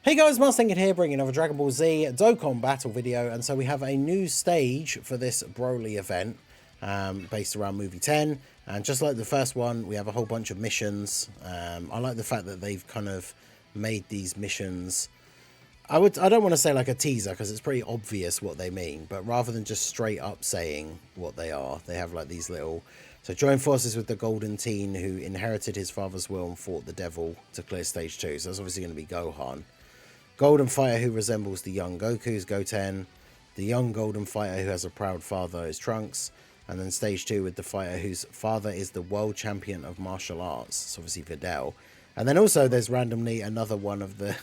Hey guys, Mustang here, bringing another Dragon Ball Z Dokkan battle video, and so we have a new stage for this BROLY event, based around Movie 10, and just like the first one, we have a whole bunch of missions. I like the fact that they've kind of made these missions, I don't want to say like a teaser, because it's pretty obvious what they mean, but rather than just straight up saying what they are, they have like these little, so join forces with the golden teen who inherited his father's will and fought the devil to clear stage 2, so that's obviously going to be Gohan. Golden fighter who resembles the young Goku is Goten. The young golden fighter who has a proud father is Trunks. And then stage 2 with the fighter whose father is the world champion of martial arts. It's obviously Videl. And then also there's randomly another one of the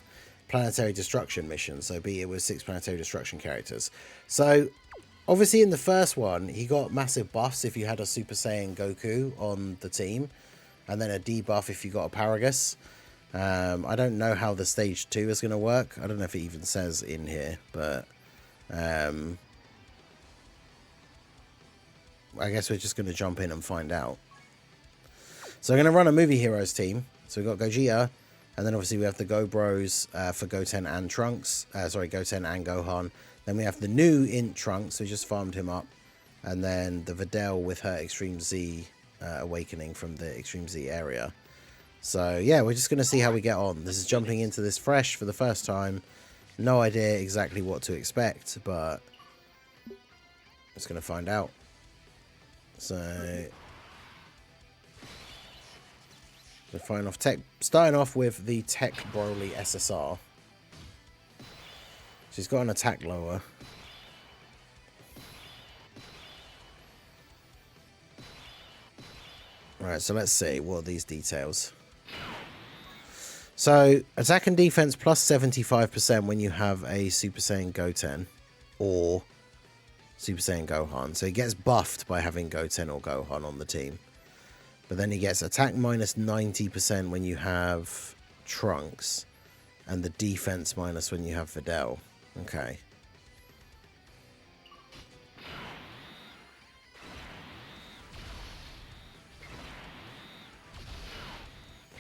Planetary Destruction missions. So be it with 6 Planetary Destruction characters. So obviously in the first one he got massive buffs if you had a Super Saiyan Goku on the team. And then a debuff if you got a Paragus. I don't know how the stage 2 is going to work. I don't know if it even says in here, but I guess we're just going to jump in and find out. So we're going to run a Movie Heroes team. So we've got Gogeta, and then obviously we have the Go Bros for Goten and Trunks. Goten and Gohan. Then we have the new Int Trunks, who just farmed him up. And then the Videl with her Extreme Z awakening from the Extreme Z area. So yeah, we're just going to see how we get on. This is jumping into this fresh for the first time. No idea exactly what to expect, but just going to find out. So we're starting off with the Tech BROLY SSR. She's got an attack lower. Right, so let's see what are these details. So, attack and defense plus 75% when you have a Super Saiyan Goten or Super Saiyan Gohan. So he gets buffed by having Goten or Gohan on the team. But then he gets attack minus 90% when you have Trunks. And the defense minus when you have Videl. Okay.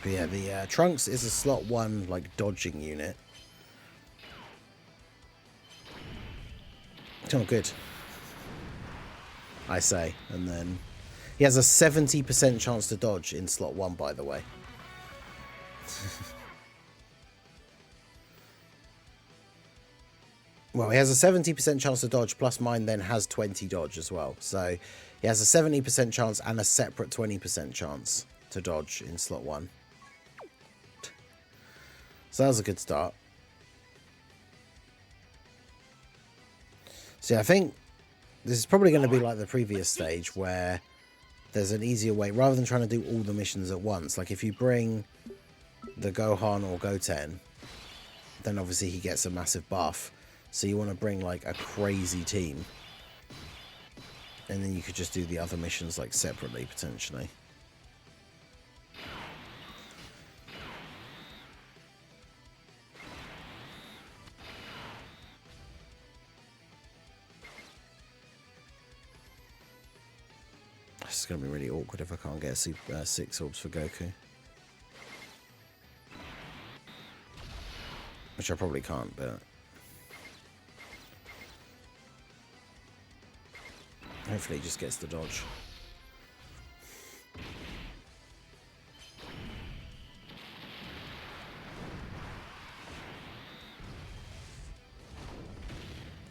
But yeah, the Trunks is a slot 1 like dodging unit. Oh, good. I say. And then he has a 70% chance to dodge in slot 1, by the way. Well, he has a 70% chance to dodge, plus mine then has 20 dodge as well. So he has a 70% chance and a separate 20% chance to dodge in slot 1. So that was a good start. See, I think this is probably going to be like the previous stage where there's an easier way, rather than trying to do all the missions at once. Like if you bring the Gohan or Goten, then obviously he gets a massive buff. So you want to bring like a crazy team. And then you could just do the other missions like separately, potentially. This is going to be really awkward if I can't get a 6 orbs for Goku. Which I probably can't, but hopefully he just gets the dodge.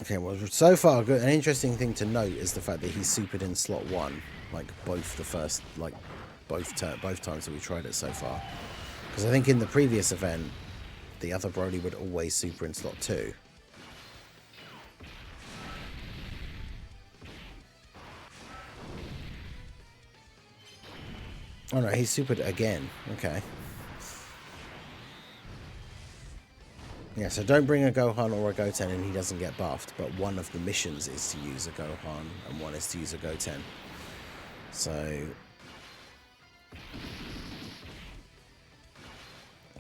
Okay, well, so far, good. An interesting thing to note is the fact that he's supered in slot 1, like both times that we tried it so far. Because I think in the previous event, the other Broly would always super in slot 2. Oh no, he's supered again. Okay. Yeah, so don't bring a Gohan or a Goten and he doesn't get buffed, but one of the missions is to use a Gohan and one is to use a Goten. So,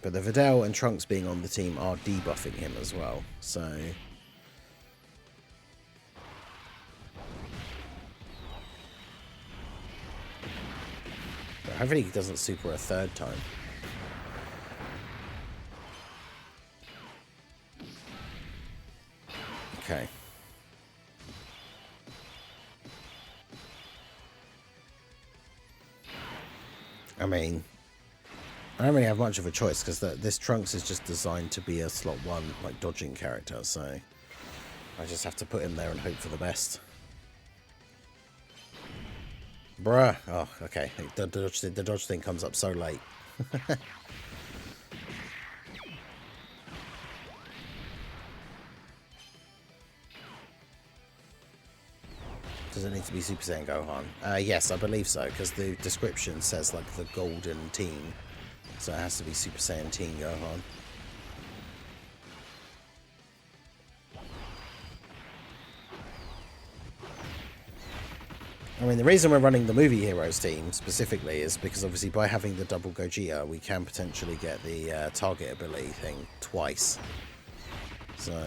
but the Videl and Trunks being on the team are debuffing him as well, so but hopefully he doesn't super a third time. Okay. I mean, I don't really have much of a choice because this Trunks is just designed to be a slot 1, like, dodging character, so I just have to put him there and hope for the best. Bruh. Oh, okay. The dodge thing comes up so late. Does it need to be Super Saiyan Gohan? Yes, I believe so, because the description says, like, the golden teen. So it has to be Super Saiyan Teen Gohan. I mean, the reason we're running the Movie Heroes team, specifically, is because, obviously, by having the double Gogeta, we can potentially get the target ability thing twice. So...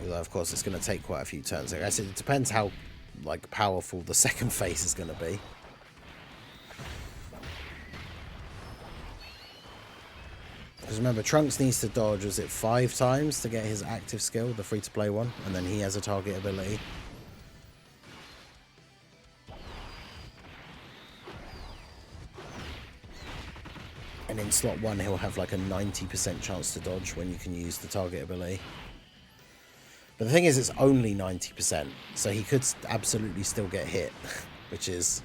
although, of course, it's going to take quite a few turns. I guess it depends how, like, powerful the second phase is going to be. Because remember, Trunks needs to dodge, was it 5 times to get his active skill, the free-to-play one? And then he has a target ability. And in slot 1, he'll have like a 90% chance to dodge when you can use the target ability. But the thing is, it's only 90%, so he could absolutely still get hit, which is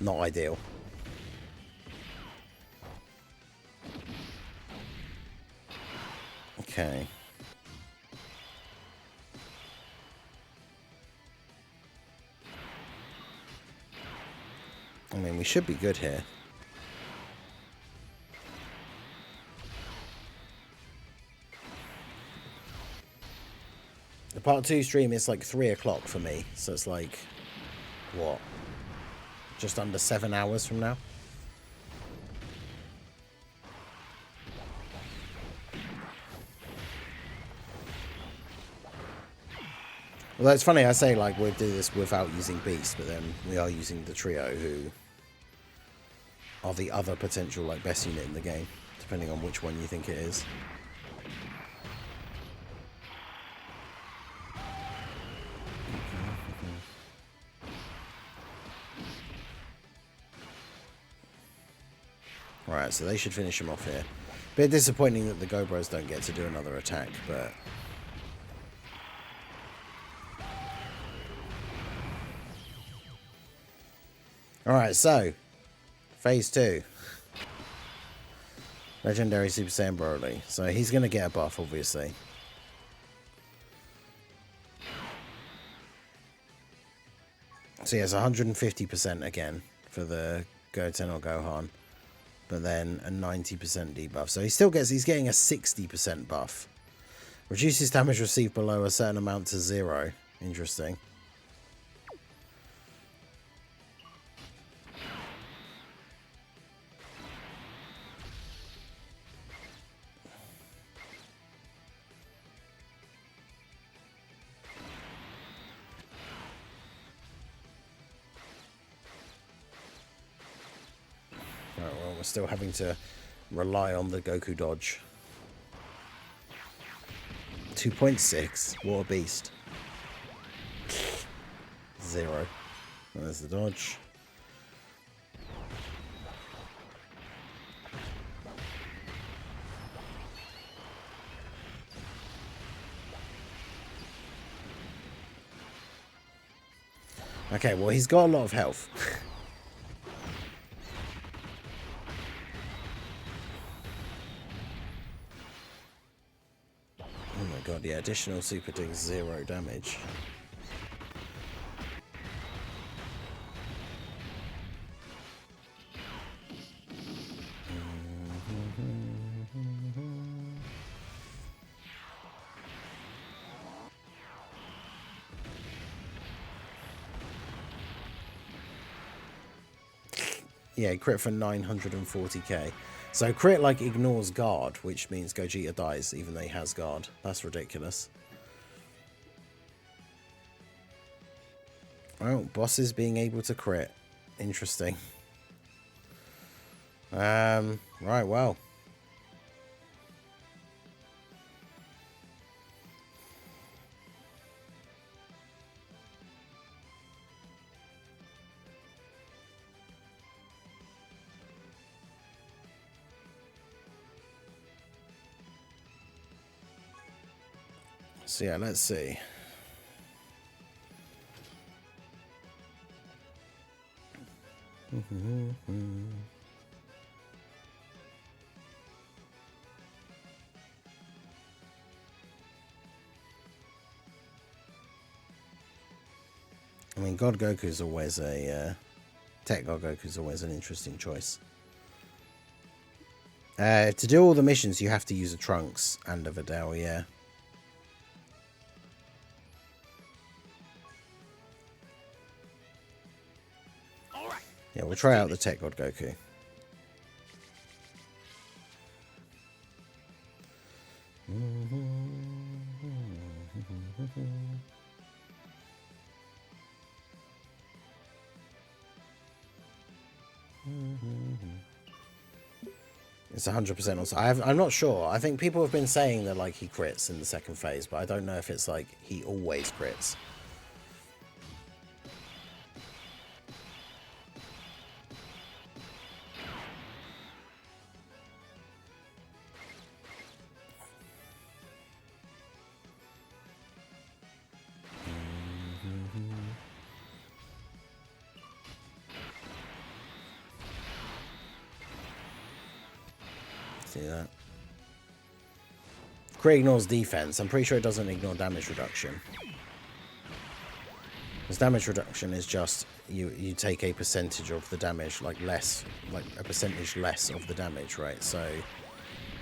not ideal. Okay. I mean, we should be good here. The part 2 stream is like 3 o'clock for me, so it's like, what? Just under 7 hours from now? Although it's funny, I say like we'll do this without using Beast, but then we are using the trio, who are the other potential like best unit in the game, depending on which one you think it is. Right, so they should finish him off here. Bit disappointing that the Gobros don't get to do another attack, but... Alright, so... Phase 2. Legendary Super Saiyan Broly. So he's going to get a buff, obviously. So he has 150% again for the Goten or Gohan. But then a 90% debuff. So he's getting a 60% buff. Reduces damage received below a certain amount to 0. Interesting. Right, well, we're still having to rely on the Goku dodge. 2.6. What a beast. 0. There's the dodge. Okay, well, he's got a lot of health. Oh my god, yeah, additional super doing 0 damage. Yeah, crit for 940k. So crit like ignores guard, which means Gogeta dies even though he has guard. That's ridiculous. Well, bosses being able to crit. Interesting. Right, well. So yeah, let's see. I mean, God Goku's always a Tech God Goku's always an interesting choice. To do all the missions, you have to use a Trunks and a Videl, yeah. Yeah, we'll try out the Tech God Goku. It's 100% also. I'm not sure. I think people have been saying that like he crits in the second phase, but I don't know if it's like he always crits. See that? Crit ignores defense. I'm pretty sure it doesn't ignore damage reduction. Because damage reduction is just you take a percentage of the damage, like a percentage less of the damage, right? So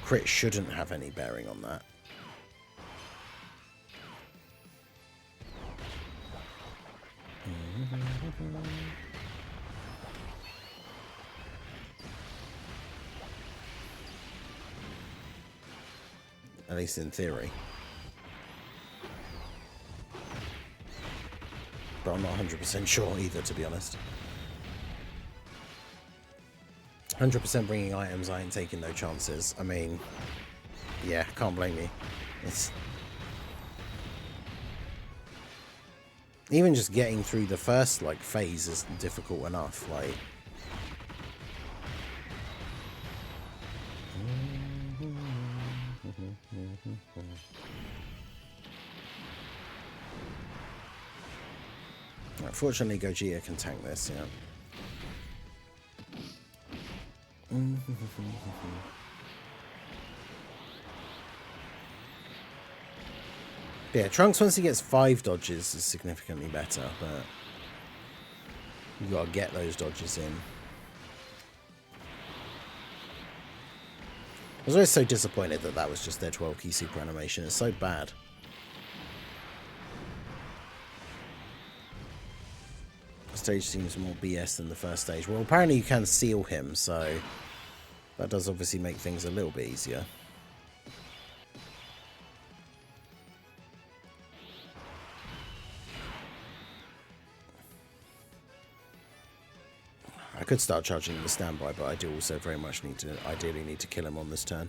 crit shouldn't have any bearing on that. At least in theory. But I'm not 100% sure either, to be honest. 100% bringing items, I ain't taking no chances. I mean, yeah, can't blame me. It's... Even just getting through the first, like, phase is difficult enough, like... Fortunately, Gogeta can tank this, yeah. Yeah, Trunks, once he gets 5 dodges, is significantly better, but you gotta get those dodges in. I was always so disappointed that that was just their 12 key super animation. It's so bad. The stage seems more BS than the first stage. Well, apparently you can seal him, so that does obviously make things a little bit easier. I could start charging the standby, but I do also very much ideally need to kill him on this turn.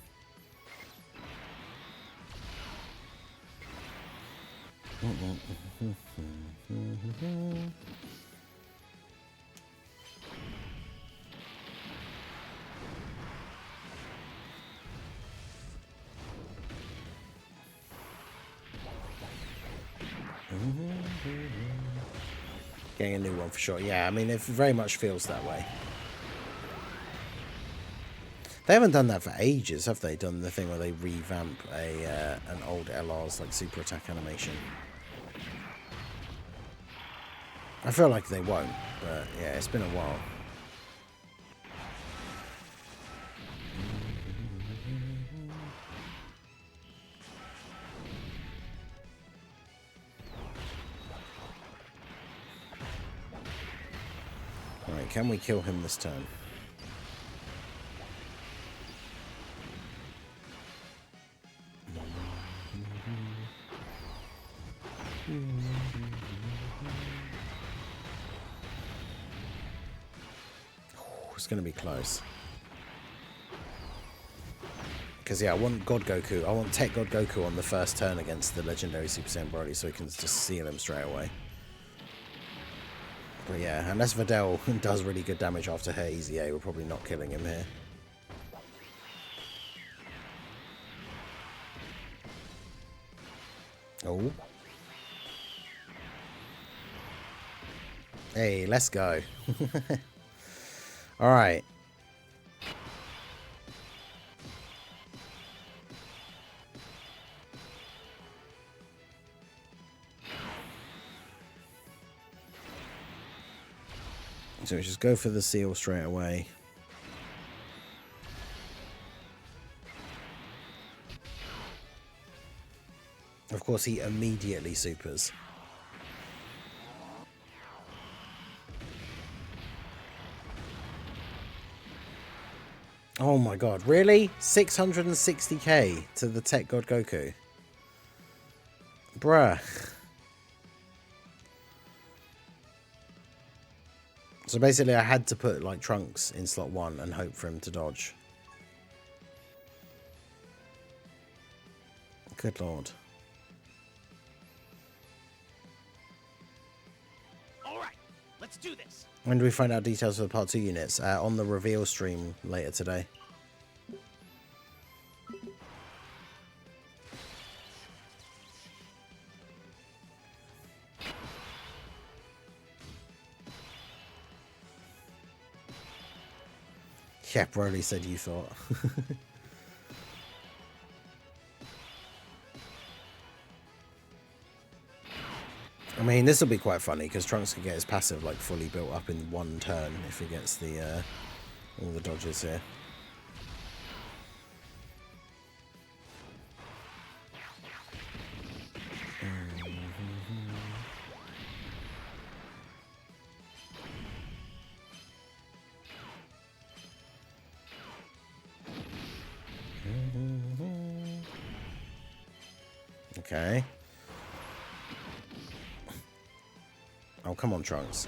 Getting a new one for sure. Yeah, I mean, it very much feels that way. They haven't done that for ages, have they? Done the thing where they revamp an old LR's like super attack animation. I feel like they won't, but yeah, it's been a while. Alright, can we kill him this turn? it's going to be close. Because, yeah, I want God Goku. I want Tech God Goku on the first turn against the legendary Super Saiyan Broly so he can just seal him straight away. But, yeah, unless Videl does really good damage after her easy A, we're probably not killing him here. Oh. Hey, let's go. Alright. So we just go for the seal straight away. Of course, he immediately supers. Oh my god, really? 660k to the Tech God Goku. Bruh. So basically I had to put like Trunks in slot 1 and hope for him to dodge. Good lord. Alright, let's do this. When do we find out details for the part 2 units? On the reveal stream later today. Yeah, Broly said you thought. I mean, this will be quite funny because Trunks can get his passive like fully built up in one turn if he gets the all the dodges here. Okay. Oh, come on, Trunks.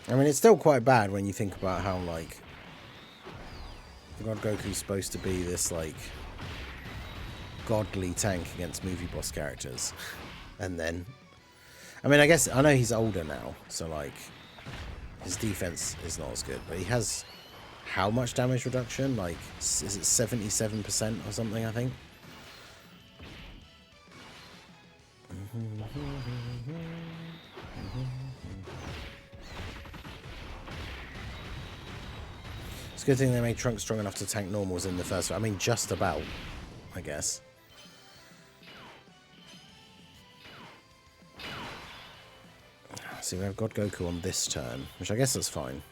I mean, it's still quite bad when you think about how, like, God Goku's supposed to be this, like, godly tank against movie boss characters. And then... I mean, I know he's older now, so, like, his defense is not as good. But he has how much damage reduction? Like, is it 77% or something, I think? It's a good thing they made Trunks strong enough to tank normals in the first one. I mean, just about, I guess. See, we have God Goku on this turn, which I guess is fine.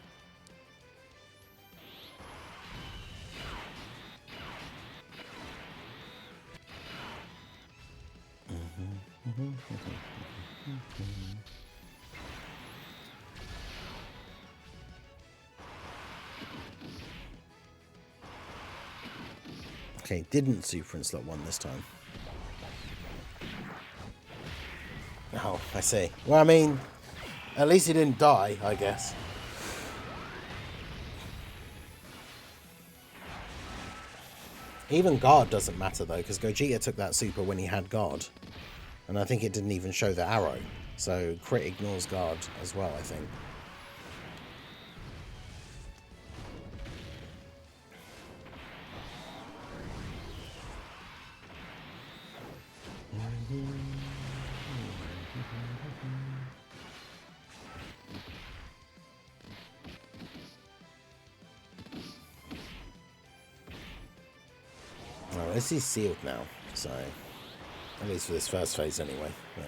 Okay, didn't super in slot 1 this time. Oh, I see. Well, I mean, at least he didn't die, I guess. Even guard doesn't matter, though, because Gogeta took that super when he had guard. And I think it didn't even show the arrow. So crit ignores guard as well, I think. Oh, this is sealed now, so at least for this first phase anyway. Yeah.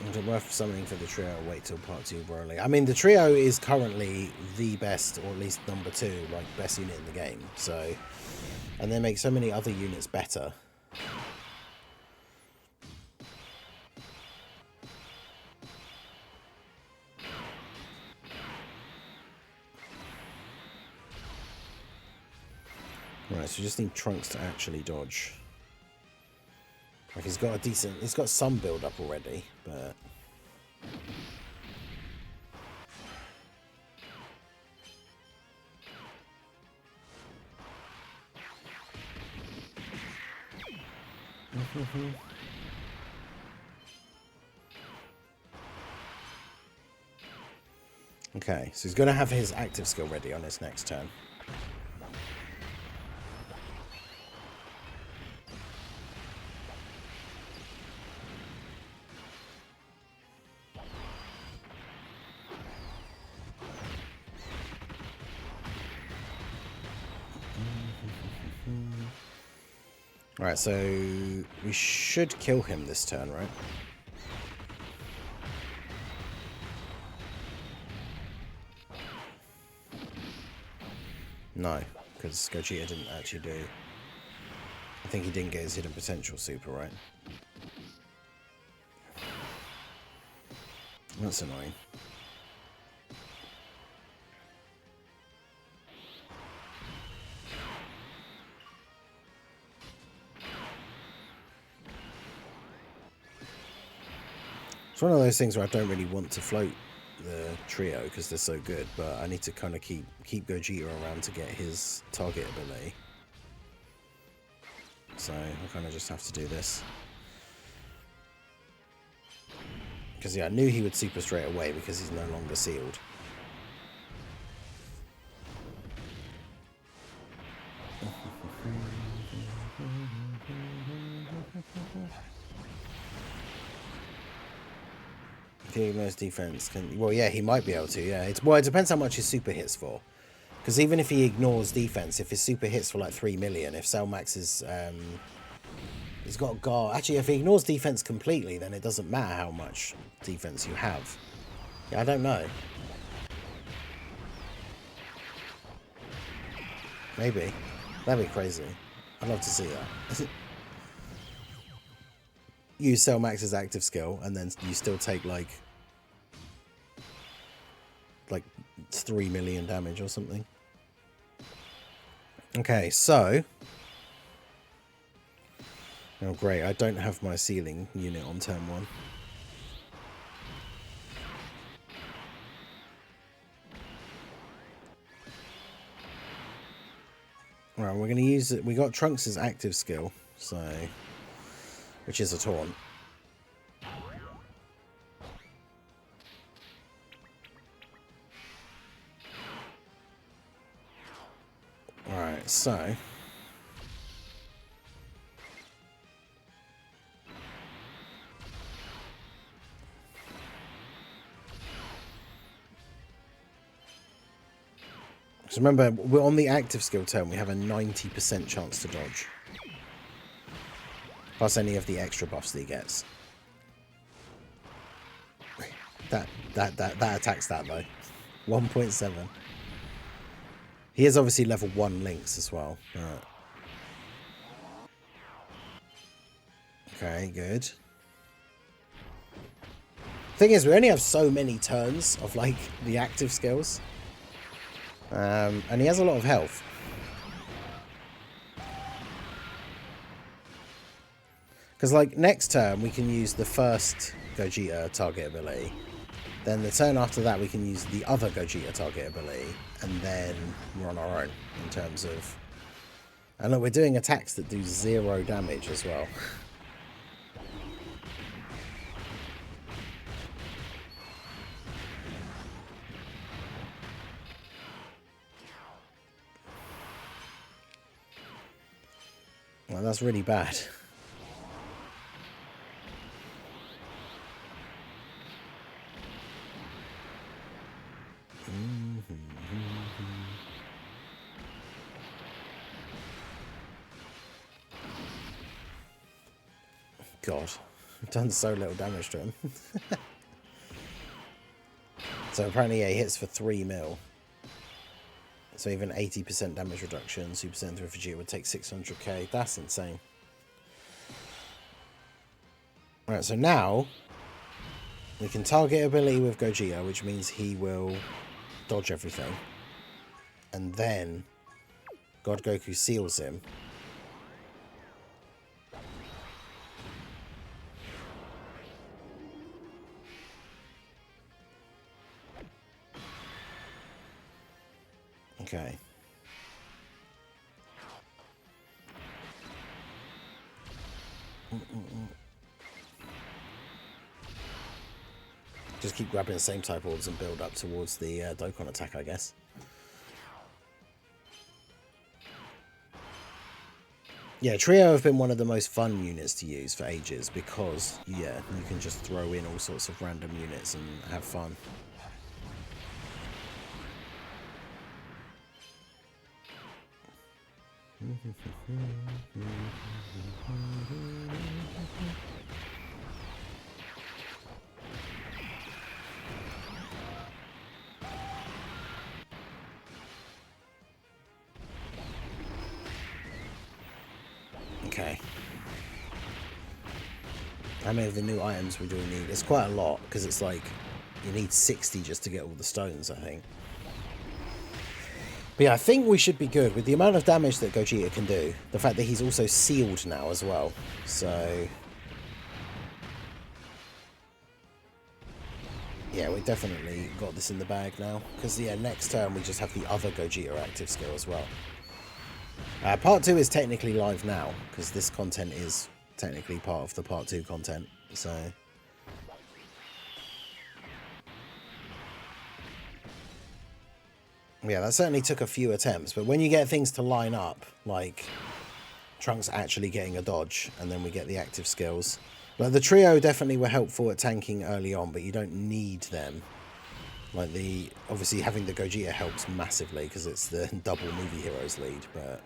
Is it worth summoning for the trio or wait till part 2 Broly? I mean, the trio is currently the best, or at least number 2, like, best unit in the game. So, and they make so many other units better. Right, so we just need Trunks to actually dodge. Like, he's got some build up already, but... Okay, so he's going to have his active skill ready on his next turn. Alright, so we should kill him this turn, right? No, because Gogeta didn't actually do... I think he didn't get his hidden potential super, right? That's annoying. It's one of those things where I don't really want to float the trio because they're so good, but I need to kind of keep Gogeta around to get his target ability. So I kind of just have to do this. Because yeah, I knew he would super straight away because he's no longer sealed. Most defense can... Well, yeah, he might be able to, yeah. Well, it depends how much his super hits for. Because even if he ignores defense, if his super hits for like 3 million, if Cell Max is... he's got a guard... Actually, if he ignores defense completely, then it doesn't matter how much defense you have. Yeah, I don't know. Maybe. That'd be crazy. I'd love to see that. Use Cell Max's active skill, and then you still take like 3 million damage or something. Okay, so... Oh, great. I don't have my sealing unit on turn 1. Alright, we're going to use it. We got Trunks' active skill, so... Which is a taunt. Alright, so... So remember, we're on the active skill turn, we have a 90% chance to dodge. Plus any of the extra buffs that he gets. That attacks that though. 1.7. He is obviously level 1 links as well. Right. Okay, good. Thing is, we only have so many turns of like the active skills. And he has a lot of health. Because like next turn we can use the first Gogeta target ability. Then the turn after that we can use the other Gogeta target ability. And then we're on our own in terms of... And look, we're doing attacks that do 0 damage as well. Well, that's really bad. God. Done so little damage to him. So apparently, yeah, he hits for 3 mil. So even 80% damage reduction, Super Saiyan 3 Vegeta would take 600k. That's insane. Alright, so now we can target ability with Gogeta, which means he will dodge everything. And then God Goku seals him. Okay. Just keep grabbing the same type orbs and build up towards the Dokkan attack, I guess. Yeah, Trio have been one of the most fun units to use for ages because, yeah, you can just throw in all sorts of random units and have fun. Okay. How many of the new items we do need? It's quite a lot, because it's like, you need 60 just to get all the stones, I think. But yeah, I think we should be good. With the amount of damage that Gogeta can do, the fact that he's also sealed now as well. So, yeah, we definitely got this in the bag now. Because, yeah, next turn we just have the other Gogeta active skill as well. Part 2 is technically live now, because this content is technically part of the Part 2 content. So, yeah, that certainly took a few attempts. But when you get things to line up, like Trunks actually getting a dodge, and then we get the active skills. Like, the trio definitely were helpful at tanking early on, but you don't need them. Like, obviously having the Gogeta helps massively, because it's the double movie heroes lead, but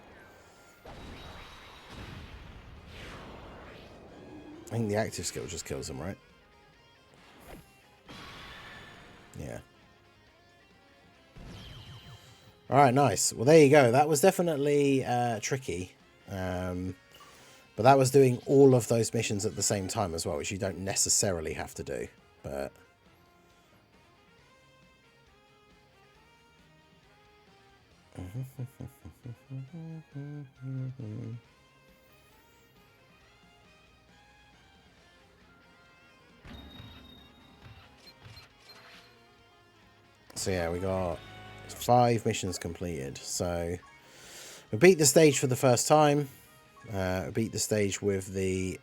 I think the active skill just kills him, right? Yeah. Alright, nice. Well, there you go. That was definitely tricky. But that was doing all of those missions at the same time as well, which you don't necessarily have to do. But so yeah, we got 5 missions completed. So we beat the stage for the first time. Beat the stage with the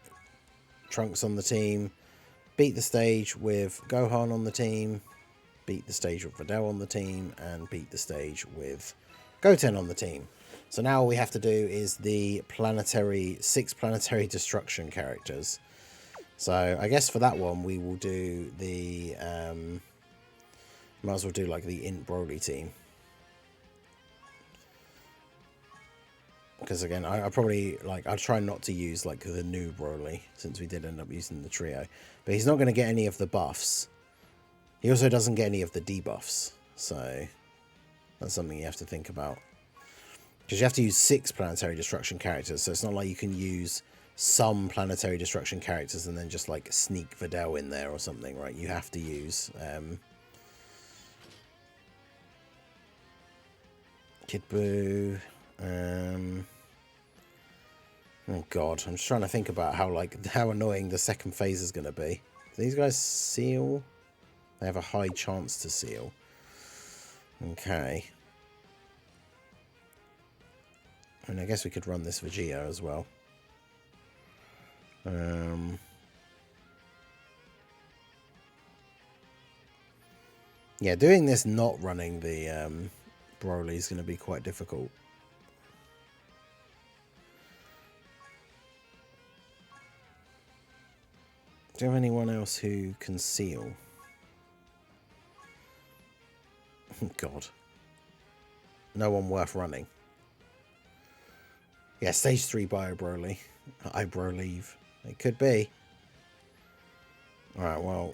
Trunks on the team. Beat the stage with Gohan on the team. Beat the stage with Videl on the team. And beat the stage with Goten on the team. So now all we have to do is the planetary 6 planetary destruction characters. So I guess for that one we will do the might as well do like the Int Broly team. Because again, I probably, like, I'll try not to use, like, the new Broly, since we did end up using the trio. But he's not going to get any of the buffs. He also doesn't get any of the debuffs. So, that's something you have to think about. Because you have to use 6 planetary destruction characters, so it's not like you can use some planetary destruction characters and then just, like, sneak Videl in there or something, right? You have to use Kid Buu. Oh god, I'm just trying to think about how annoying the second phase is going to be. Do these guys seal? They have a high chance to seal. Okay. And I guess we could run this Vegeta as well. Yeah, doing this not running the Broly is going to be quite difficult. Do you have anyone else who can seal? God. No one worth running. Yeah, stage 3 Bio Broly. I Broleave. It could be. Alright, well.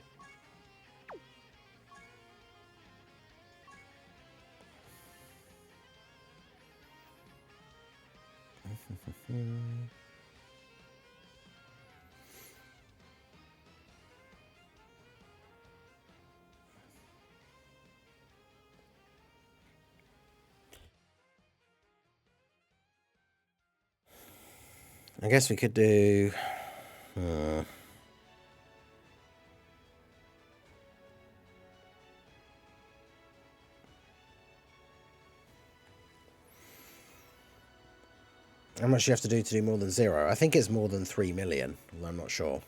I guess we could do... How much do you have to do more than 0? I think it's more than 3 million. I'm not sure.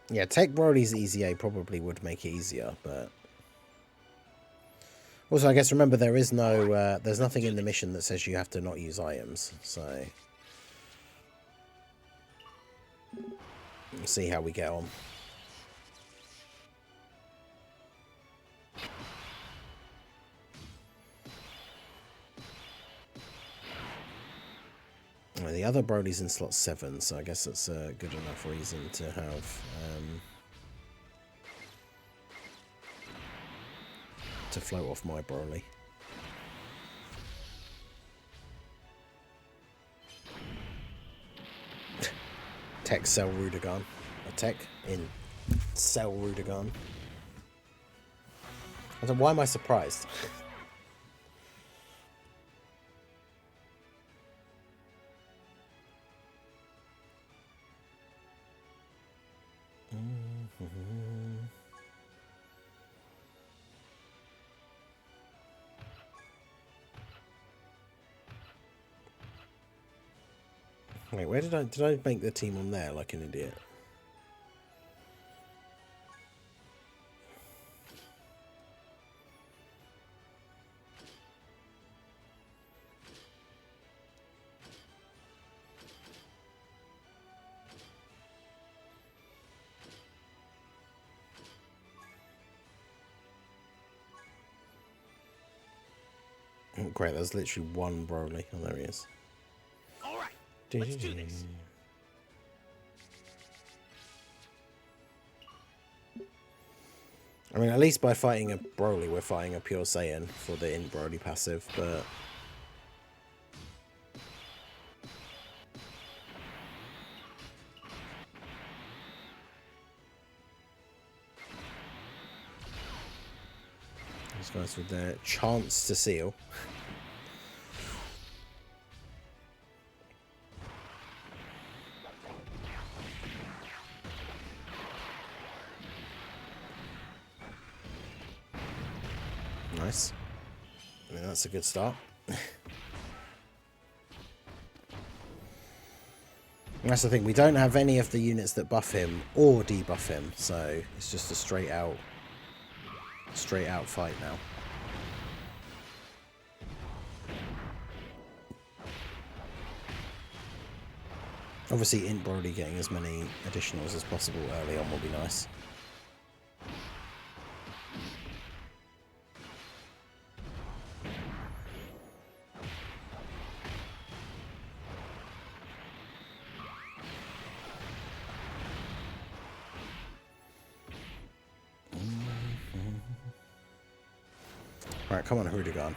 Yeah, Tech Broly's EZA probably would make it easier, but... Also, I guess remember there is no... there's nothing in the mission that says you have to not use items, so... We'll see how we get on. The other Broly's in slot 7, so I guess that's a good enough reason to have to float off my Broly. Tech Cell Rudagon. A Tech in Cell Rudagon. I don't know, why am I surprised? Wait, where did I make the team on there like an idiot? Oh, great, there's literally one Broly. Oh, there he is. All right, let's do this. I mean, at least by fighting a Broly, we're fighting a pure Saiyan for the Int Broly passive, but... These guys with their chance to seal. Nice. I mean, that's a good start. That's the thing, we don't have any of the units that buff him or debuff him, so it's just a straight out fight now. Obviously, Int Broly getting as many additionals as possible early on will be nice. Alright, come on, Rudagon.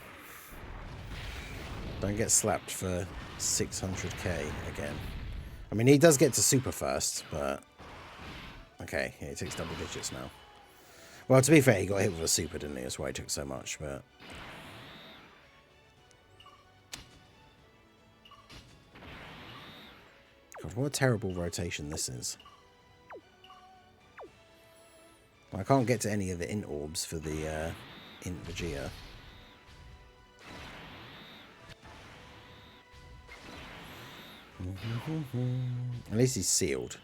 Don't get slapped for 600k again. I mean, he does get to super first, but... Okay, yeah, he takes double digits now. Well, to be fair, he got hit with a super, didn't he? That's why he took so much, but... God, what a terrible rotation this is. Well, I can't get to any of the Int Orbs for the Int Vegeta. At least he's sealed.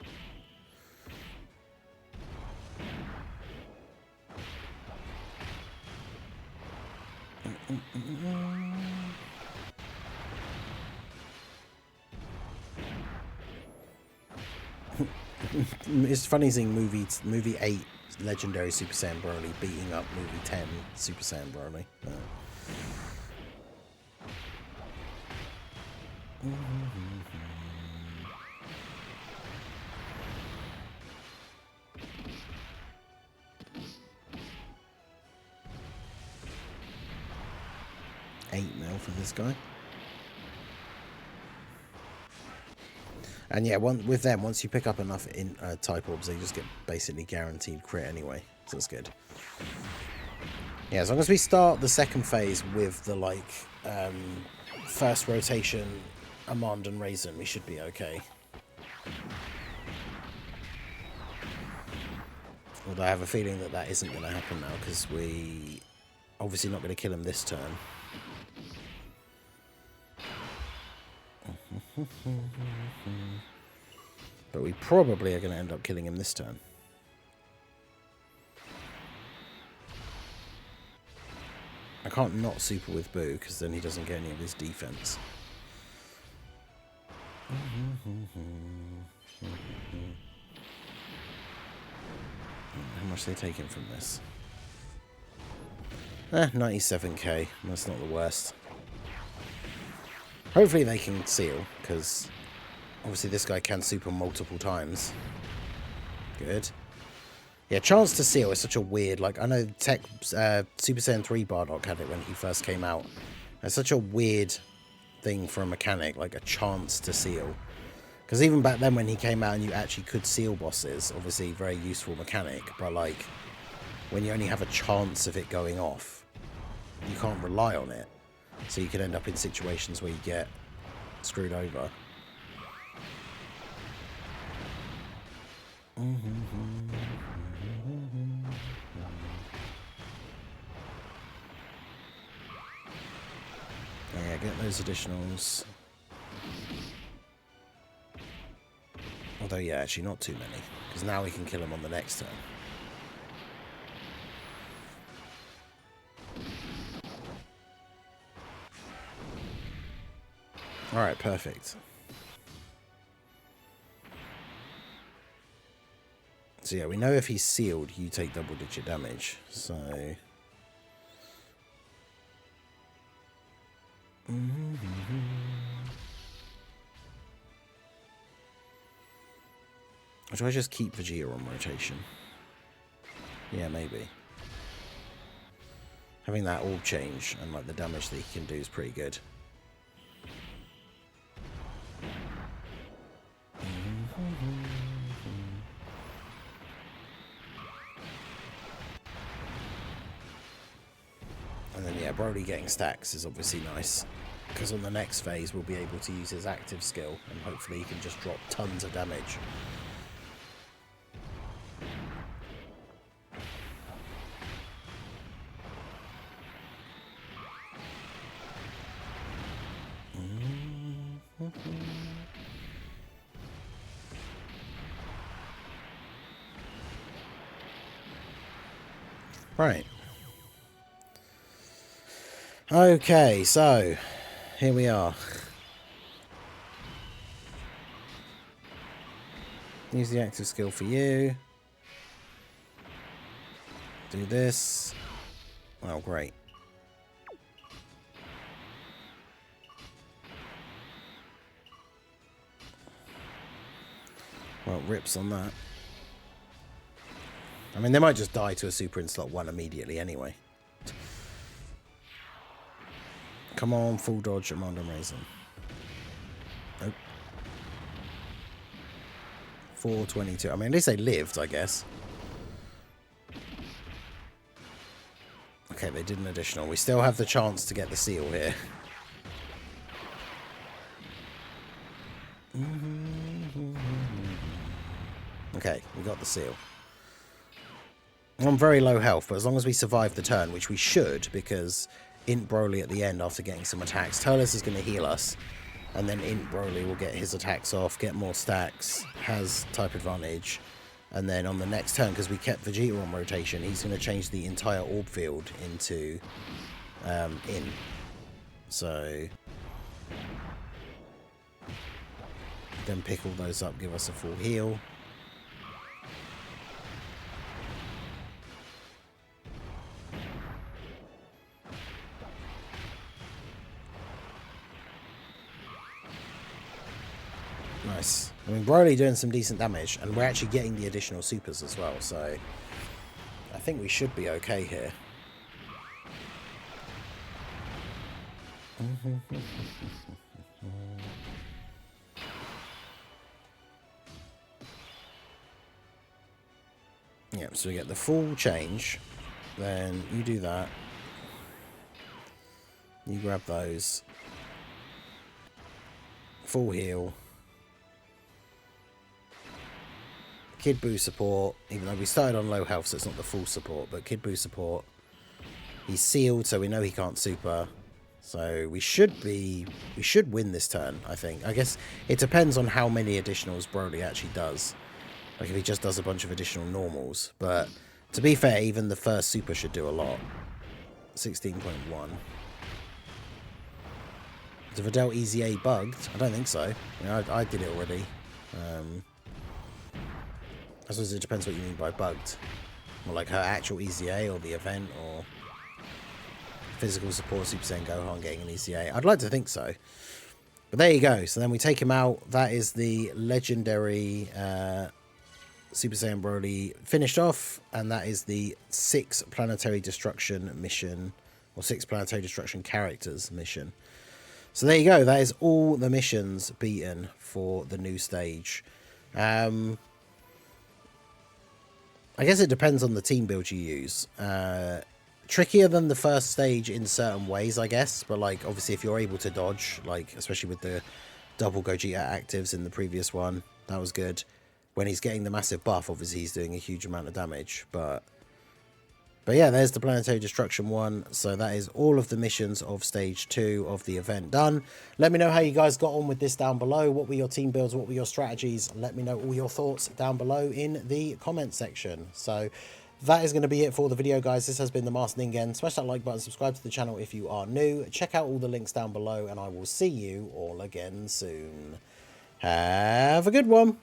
It's funny seeing movie 8 Legendary Super Saiyan Broly beating up movie 10 Super Saiyan Broly. $8 mil for this guy. And yeah, with them, once you pick up enough in type orbs, they just get basically guaranteed crit anyway. So that's good. Yeah, as long as we start the second phase with the like first rotation Amand and Raisin, we should be okay. Although I have a feeling that that isn't going to happen now, because we obviously not going to kill him this turn. But we probably are going to end up killing him this turn. I can't not super with Boo, because then he doesn't get any of his defense. How much are they taking from this? 97k. That's not the worst. Hopefully they can seal, because obviously this guy can super multiple times. Good. Yeah, chance to seal is such a weird, like, I know Super Saiyan 3 Bardock had it when he first came out. It's such a weird thing for a mechanic, like a chance to seal. Because even back then when he came out and you actually could seal bosses, obviously very useful mechanic, but like, when you only have a chance of it going off, you can't rely on it. So you can end up in situations where you get screwed over. Yeah, get those additionals. Although, yeah, actually not too many, because now we can kill him on the next turn. Alright, perfect. So yeah, we know if he's sealed, you take double-digit damage, so... Or do I just keep Vegeta on rotation? Yeah, maybe. Having that orb change and like the damage that he can do is pretty good. And then yeah, BROLY getting stacks is obviously nice, because on the next phase we'll be able to use his active skill and hopefully he can just drop tons of damage. Right. Okay, so here we are. Use the active skill for you. Do this. Oh, great. Well, rips on that. I mean, they might just die to a super in slot 1 immediately anyway. Come on, full dodge, Amand and Raisin. Nope. 422. I mean, at least they lived, I guess. Okay, they did an additional. We still have the chance to get the seal here. Okay, we got the seal. I'm on very low health, but as long as we survive the turn, which we should, because Int BROLY at the end after getting some attacks. Turles is going to heal us, and then Int BROLY will get his attacks off, get more stacks, has type advantage, and then on the next turn, because we kept Vegeta on rotation, he's going to change the entire orb field into Int. So then pick all those up, give us a full heal. nice. I mean, Broly doing some decent damage, and we're actually getting the additional supers as well, so I think we should be okay here. Yep, so we get the full change. Then you do that. You grab those. Full heal. Kid Buu support, even though we started on low health, so it's not the full support, but Kid Buu support. He's sealed, so we know he can't super. So we should win this turn, I think. I guess it depends on how many additionals Broly actually does. Like if he just does a bunch of additional normals. But to be fair, even the first super should do a lot. 16.1. Is the Videl Easy A bugged? I don't think so. You know, I did it already. I suppose it depends what you mean by bugged. Or like her actual Easy A or the event or physical support Super Saiyan Gohan getting an Easy A. I'd like to think so. But there you go. So then we take him out. That is the legendary Super Saiyan Broly finished off. And that is the 6 Planetary Destruction mission. Or 6 Planetary Destruction characters mission. So there you go. That is all the missions beaten for the new stage. I guess it depends on the team build you use. Trickier than the first stage in certain ways, I guess. But, like, obviously if you're able to dodge, like, especially with the double Gogeta actives in the previous one, that was good. When he's getting the massive buff, obviously he's doing a huge amount of damage. But yeah, there's the Planetary Destruction one. So that is all of the missions of Stage 2 of the event done. Let me know how you guys got on with this down below. What were your team builds? What were your strategies? Let me know all your thoughts down below in the comment section. So that is going to be it for the video, guys. This has been the Master Ningen. Smash that like button, subscribe to the channel if you are new. Check out all the links down below, and I will see you all again soon. Have a good one.